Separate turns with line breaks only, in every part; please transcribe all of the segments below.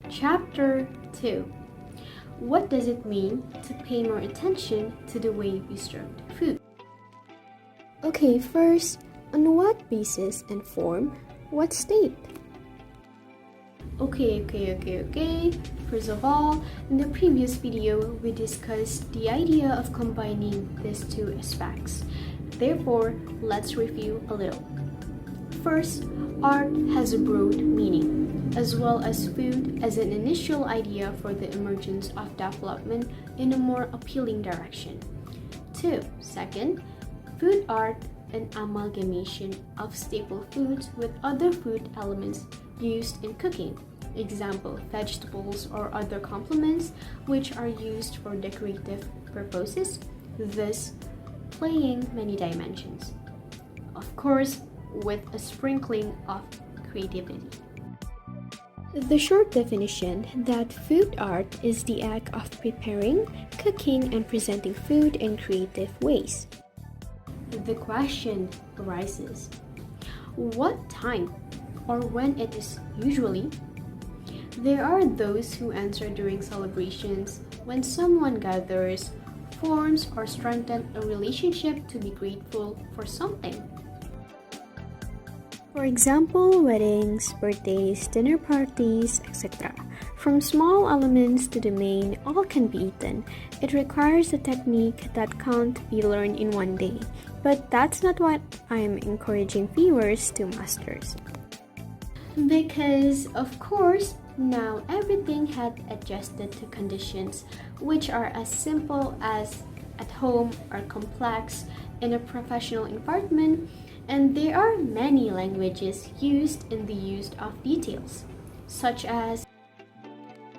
Chapter 2. What does it mean to pay more attention to the way we serve food?
Okay, first, on what basis and form? What state?
Okay. First of all, in the previous video, we discussed the idea of combining these two aspects. Therefore, let's review a little. First, art has a broad meaning, as well as food as an initial idea for the emergence of development in a more appealing direction. Second, food art, an amalgamation of staple foods with other food elements used in cooking. Example, vegetables or other complements which are used for decorative purposes, thus playing many dimensions. Of course, with a sprinkling of creativity.
The short definition that food art is the act of preparing, cooking, and presenting food in creative ways.
The question arises, what time or when it is usually? There are those who answer during celebrations, when someone gathers, forms, or strengthens a relationship to be grateful for something.
For example, weddings, birthdays, dinner parties, etc. From small elements to the main, all can be eaten. It requires a technique that can't be learned in one day. But that's not what I'm encouraging viewers to master.
Because, of course, now everything had adjusted to conditions which are as simple as at home or complex in a professional environment, and there are many languages used in the use of details, such as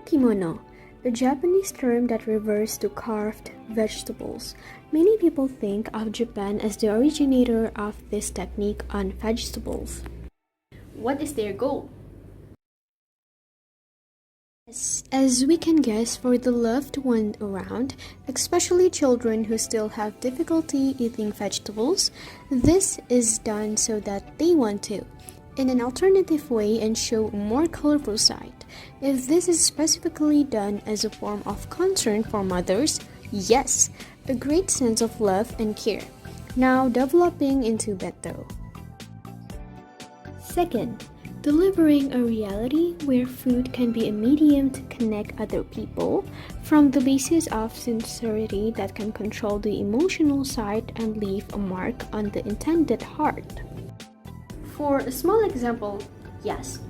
kimono, a Japanese term that refers to carved vegetables. Many people think of Japan as the originator of this technique on vegetables.
What is their goal?
As we can guess, for the loved one around, especially children who still have difficulty eating vegetables, this is done so that they want to, in an alternative way and show a more colorful side. If this is specifically done as a form of concern for mothers, yes, a great sense of love and care. Now developing into beto. Second, delivering a reality where food can be a medium to connect other people, from the basis of sincerity that can control the emotional side and leave a mark on the intended heart.
For a small example, yes,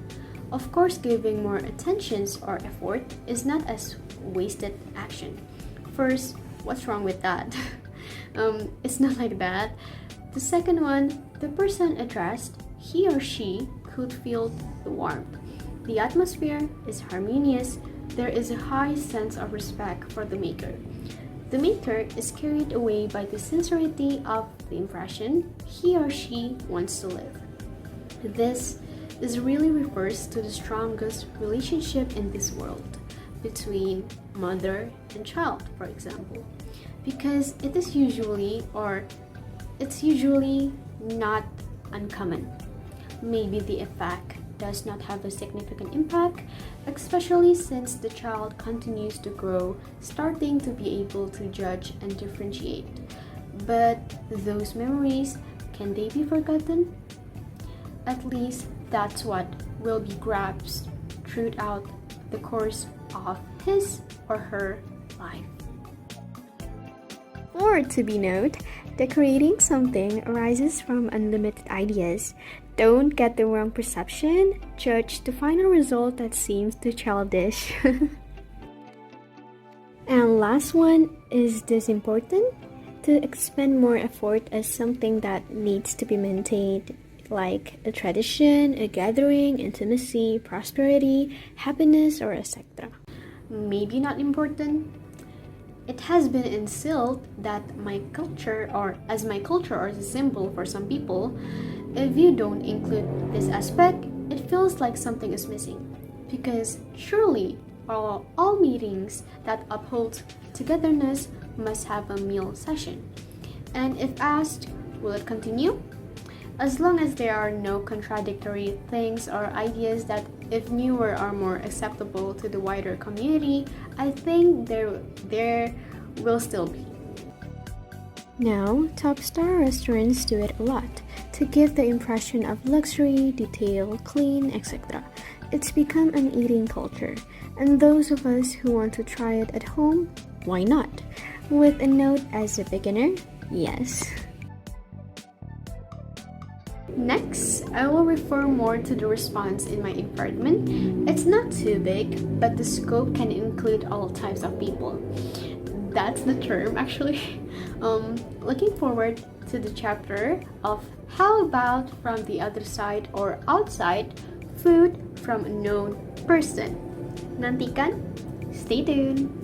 of course giving more attentions or effort is not as wasted action. First, what's wrong with that? It's not like that. The second one, the person addressed, he or she could feel the warmth. The atmosphere is harmonious. There is a high sense of respect for the maker. The maker is carried away by the sincerity of the impression he or she wants to live. This really refers to the strongest relationship in this world between mother and child, for example, because it's usually not uncommon. Maybe the effect does not have a significant impact, especially since the child continues to grow, starting to be able to judge and differentiate. But those memories, can they be forgotten? At least that's what will be grasped throughout the course of his or her life.
Or to be noted, decorating something arises from unlimited ideas. Don't get the wrong perception, judge the final result that seems too childish. And last one, is this important? To expend more effort as something that needs to be maintained, like a tradition, a gathering, intimacy, prosperity, happiness, or etc.
Maybe not important. It has been instilled that my culture or as a symbol for some people, if you don't include this aspect, it feels like something is missing. Because surely all meetings that uphold togetherness must have a meal session. And if asked, will it continue? As long as there are no contradictory things or ideas that if newer are more acceptable to the wider community, I think there will still be.
Now, top star restaurants do it a lot to give the impression of luxury, detail, clean, etc. It's become an eating culture, and those of us who want to try it at home, why not? With a note as a beginner, yes.
Next, I will refer more to the response in my environment. It's not too big, but the scope can include all types of people. That's the term actually. Looking forward to the chapter of how about from the other side or outside food from a known person. Nantikan, stay tuned.